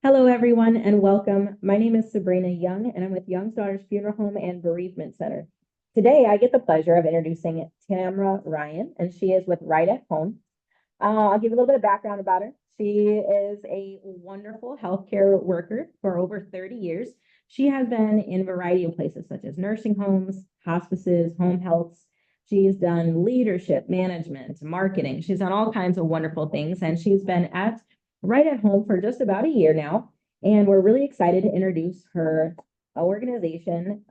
Hello, everyone, and welcome. My name is Sabrina Young, and I'm with Young's Daughters Funeral Home and Bereavement Center. Today, I get the pleasure of introducing Tammera Ryan, and she is with Right at Home. I'll give you a little bit of background about her. She is a wonderful healthcare worker for over 30 years. She has been in a variety of places, such as nursing homes, hospices, home healths. She's done leadership, management, marketing. She's done all kinds of wonderful things, and she's been at Right at Home for just about a year now. And we're really excited to introduce her organization.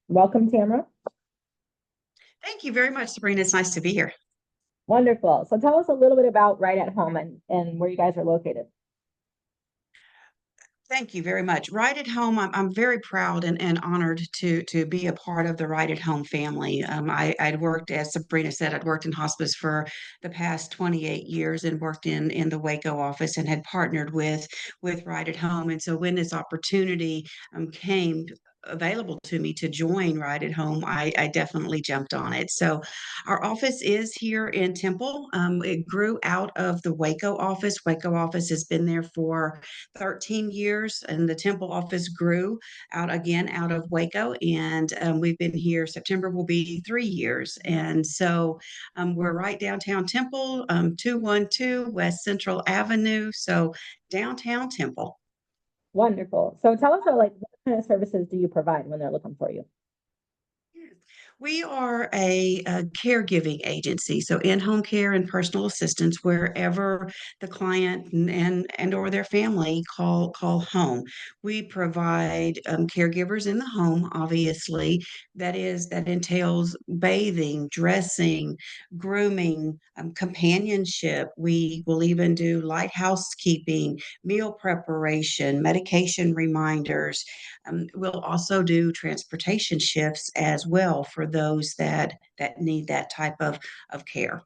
Welcome, Tamara. Thank you very much, Sabrina. It's nice to be here. Wonderful. So tell us a little bit about Right at Home and where you guys are located. Thank you very much. Right at Home, I'm very proud and honored to be a part of the Right at Home family. I'd worked, as Sabrina said, I'd worked in hospice for the past 28 years and worked in the Waco office and had partnered with Right at Home. And so when this opportunity came available to me to join Right at Home, I definitely jumped on it. So our office is here in Temple. It grew out of the Waco office. Waco office has been there for 13 years, and the Temple office grew out of Waco. And we've been here, September will be 3 years. And so we're right downtown Temple, 212 West Central Avenue. So downtown Temple. Wonderful. So tell us what kind of services do you provide when they're looking for you? We are a caregiving agency, so in-home care and personal assistance wherever the client and or their family call home. We provide caregivers in the home, obviously. That entails bathing, dressing, grooming, companionship. We will even do light housekeeping, meal preparation, medication reminders. We'll also do transportation shifts as well for those that need that type of care.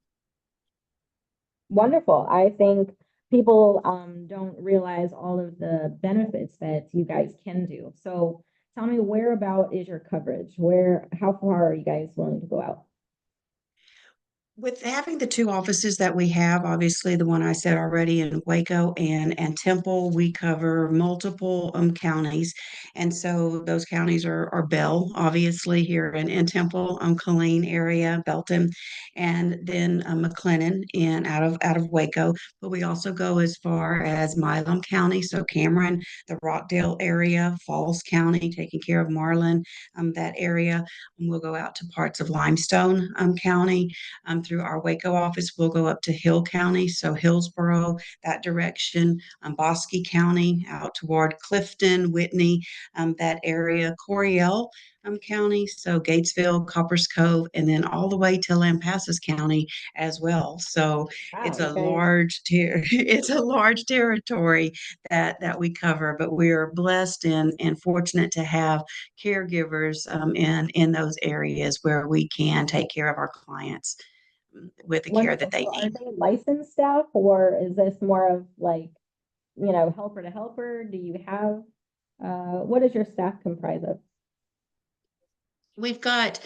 Wonderful. I think people don't realize all of the benefits that you guys can do. So tell me, where about is your coverage? How far are you guys willing to go out? With having the two offices that we have, obviously the one I said already in Waco and Temple, we cover multiple counties. And so those counties are Bell, obviously here in Temple, Colleen area, Belton, and then McLennan in out of Waco. But we also go as far as Milam County, so Cameron, the Rockdale area, Falls County, taking care of Marlin, that area. And we'll go out to parts of Limestone County through our Waco office. We'll go up to Hill County, so Hillsborough, that direction, Bosque County, out toward Clifton, Whitney, that area, Coryell County, so Gatesville, Coppers Cove, and then all the way to Lampasas County as well. So Wow, it's you a guys. it's a large territory that we cover, but we are blessed and fortunate to have caregivers in those areas where we can take care of our clients with the care that Wonderful. they So are need. they licensed staff or is this more of helper to helper? Do you have, what does your staff comprise of? We've got,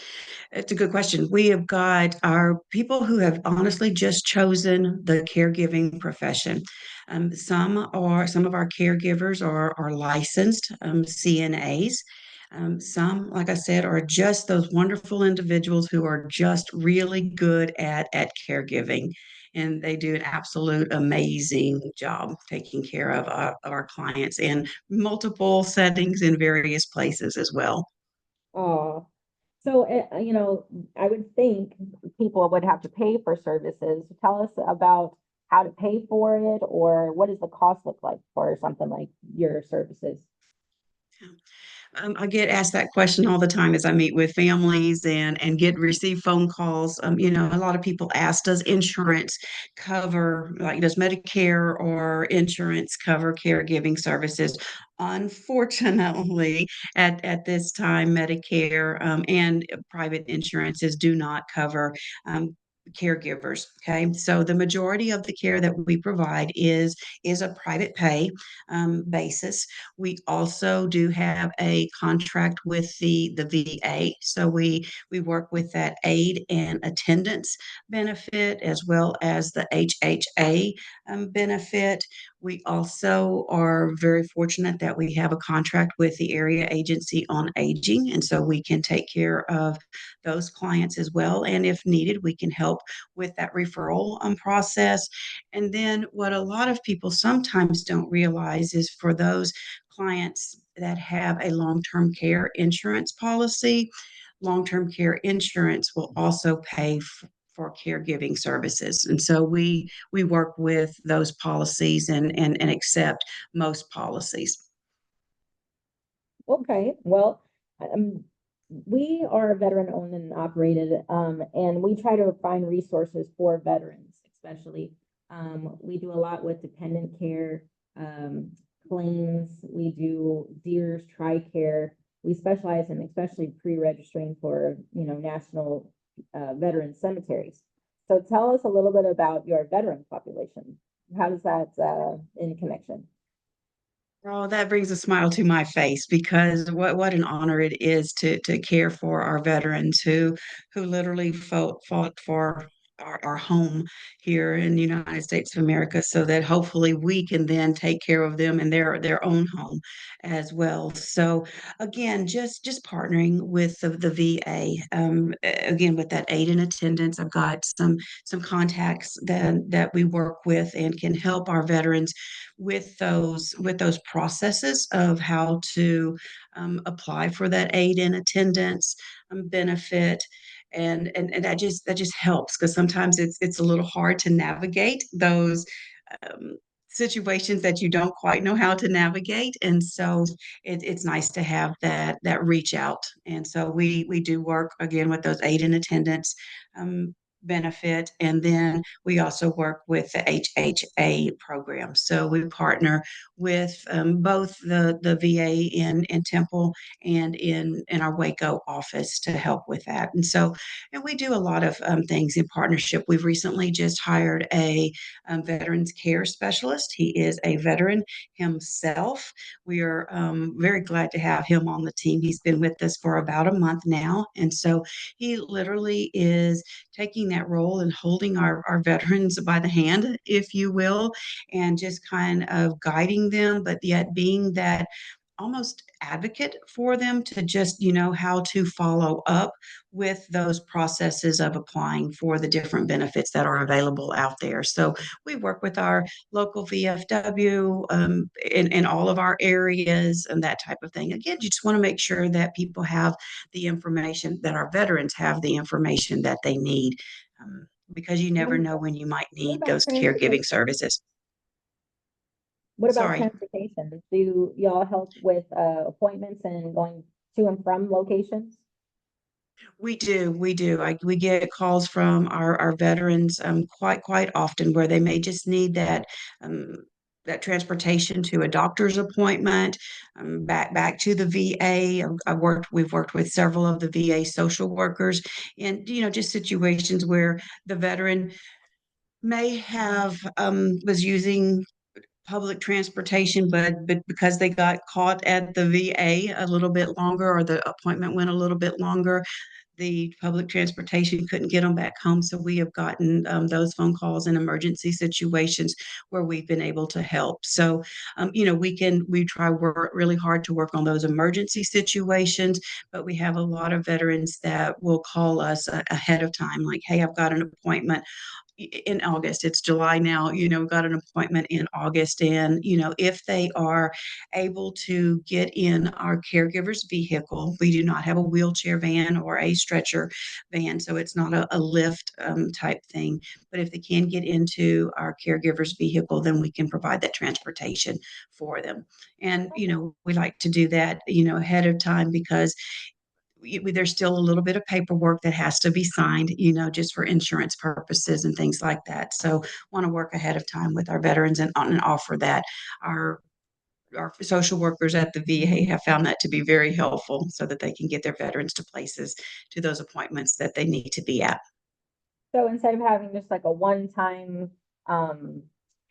it's a good question. We have got our people who have honestly just chosen the caregiving profession. Some of our caregivers are licensed CNAs. Some, like I said, are just those wonderful individuals who are just really good at caregiving. And they do an absolute amazing job taking care of our clients in multiple settings in various places as well. Oh, so, I would think people would have to pay for services. Tell us about how to pay for it, or what does the cost look like for something like your services? I get asked that question all the time as I meet with families and get receive phone calls. A lot of people ask, does insurance cover, like, does Medicare or insurance cover caregiving services? Unfortunately, at this time, Medicare and private insurances do not cover caregivers. Okay, so the majority of the care that we provide is a private pay basis. We also do have a contract with the VA, so we work with that aid and attendance benefit as well as the HHA benefit. We also are very fortunate that we have a contract with the Area Agency on Aging, and so we can take care of those clients as well. And if needed, we can help with that referral process. And then what a lot of people sometimes don't realize is for those clients that have a long-term care insurance policy, long-term care insurance will also pay for caregiving services. And so we work with those policies and accept most policies. Okay, well, um, we are veteran owned and operated, and we try to find resources for veterans, especially. We do a lot with dependent care, claims. We do DEERS, TRICARE. We specialize in especially pre-registering for, national veteran cemeteries. So tell us a little bit about your veteran population. How does that in connection? Oh, that brings a smile to my face because what an honor it is to care for our veterans who literally fought for our home here in the United States of America so that hopefully we can then take care of them in their own home as well. So again, just partnering with the VA. Again, with that aid and attendance, I've got some contacts that we work with and can help our veterans with those processes of how to apply for that aid in attendance benefit. And that just helps because sometimes it's a little hard to navigate those um, situations that you don't quite know how to navigate. And so it's nice to have that reach out. And so we do work again with those aid in attendance benefit. And then we also work with the HHA program. So we partner with both the VA in Temple and in our Waco office to help with that. And we do a lot of things in partnership. We've recently just hired a veterans care specialist. He is a veteran himself. We are very glad to have him on the team. He's been with us for about a month now. And so he literally is taking that role and holding our veterans by the hand, if you will, and just kind of guiding them, but yet being that almost advocate for them to just how to follow up with those processes of applying for the different benefits that are available out there. So we work with our local VFW in all of our areas and that type of thing. Again, you just want to make sure that people have the information, that our veterans have the information that they need, because you never What know when you might what need about those caregiving transportation? services. What about Sorry. transportation? Do y'all help with appointments and going to and from locations? We do. We get calls from our veterans quite often where they may just need that transportation to a doctor's appointment, back to the VA. We've worked with several of the VA social workers in just situations where the veteran may have was using public transportation, but because they got caught at the VA a little bit longer or the appointment went a little bit longer, the public transportation couldn't get them back home. So we have gotten those phone calls in emergency situations where we've been able to help. So, we try work really hard to work on those emergency situations, but we have a lot of veterans that will call us ahead of time, like, hey, I've got an appointment in August. It's July now, got an appointment in August. And, if they are able to get in our caregiver's vehicle, we do not have a wheelchair van or a stretcher van. So it's not a lift type thing. But if they can get into our caregiver's vehicle, then we can provide that transportation for them. And, we like to do that, ahead of time because there's still a little bit of paperwork that has to be signed, just for insurance purposes and things like that. So want to work ahead of time with our veterans and offer that. Our our social workers at the VA have found that to be very helpful so that they can get their veterans to places, to those appointments that they need to be at. So instead of having just like a one-time um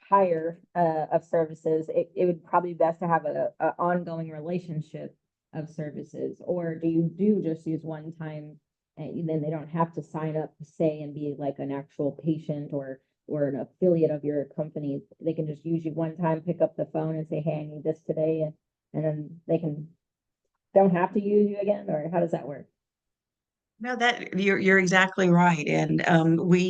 hire of services, it would probably be best to have a ongoing relationship of services, or do you do just use one time and then they don't have to sign up, say, and be like an actual patient or or an affiliate of your company, they can just use you one time, pick up the phone and say, hey, I need this today, and then don't have to use you again, or how does that work? No, that you're exactly right. And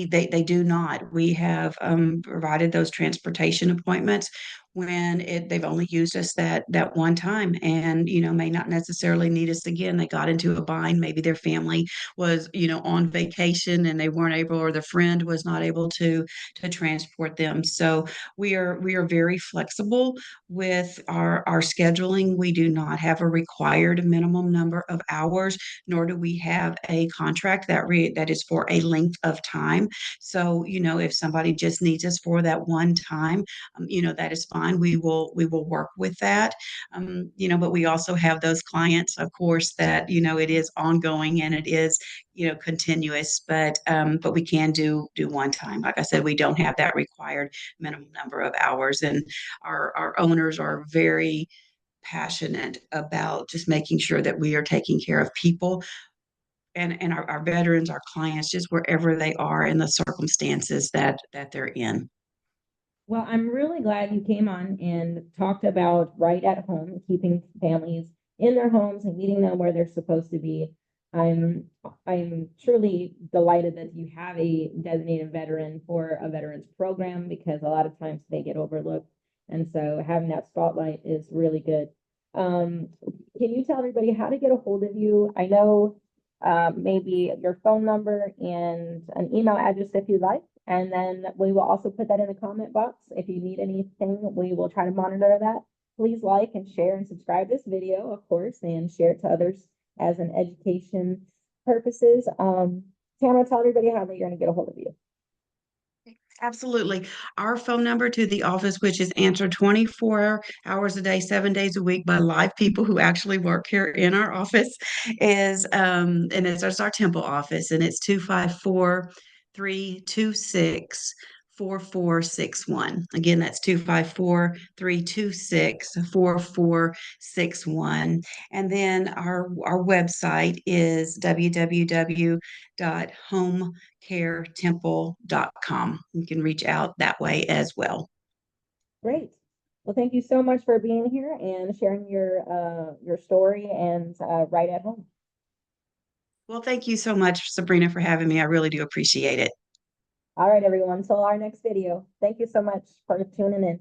they do not. We have provided those transportation appointments when they've only used us that one time, and may not necessarily need us again. They got into a bind. Maybe their family was on vacation and they weren't able, or the friend was not able to transport them. So we are very flexible with our scheduling. We do not have a required minimum number of hours, nor do we have a contract that is for a length of time. So, if somebody just needs us for that one time, that is fine. We will work with that. But we also have those clients, of course, that it is ongoing and it is continuous. But we can do one time. Like I said, we don't have that required minimum number of hours, and our owners are very passionate about just making sure that we are taking care of people and our veterans, our clients, just wherever they are in the circumstances that they're in. Well, I'm really glad you came on and talked about right at home, keeping families in their homes and meeting them where they're supposed to be. I'm I'm truly delighted that you have a designated veteran for a veterans program, because a lot of times they get overlooked. And so having that spotlight is really good. Um, can you tell everybody how to get a hold of you? I know maybe your phone number and an email address if you like. And then we will also put that in the comment box. If you need anything, we will try to monitor that. Please like and share and subscribe this video, of course, and share it to others as an education purposes. Tamara, tell everybody how they're going to get a hold of you. Absolutely. Our phone number to the office, which is answered 24 hours a day, 7 days a week by live people who actually work here in our office, and it's our Temple office, and it's 254-326-4461. Again, that's 254-326-4461. And then our website is www.homecaretemple.com. You can reach out that way as well. Great. Well, thank you so much for being here and sharing your story and right at home. Well, thank you so much, Sabrina, for having me. I really do appreciate it. All right, everyone. Till our next video. Thank you so much for tuning in.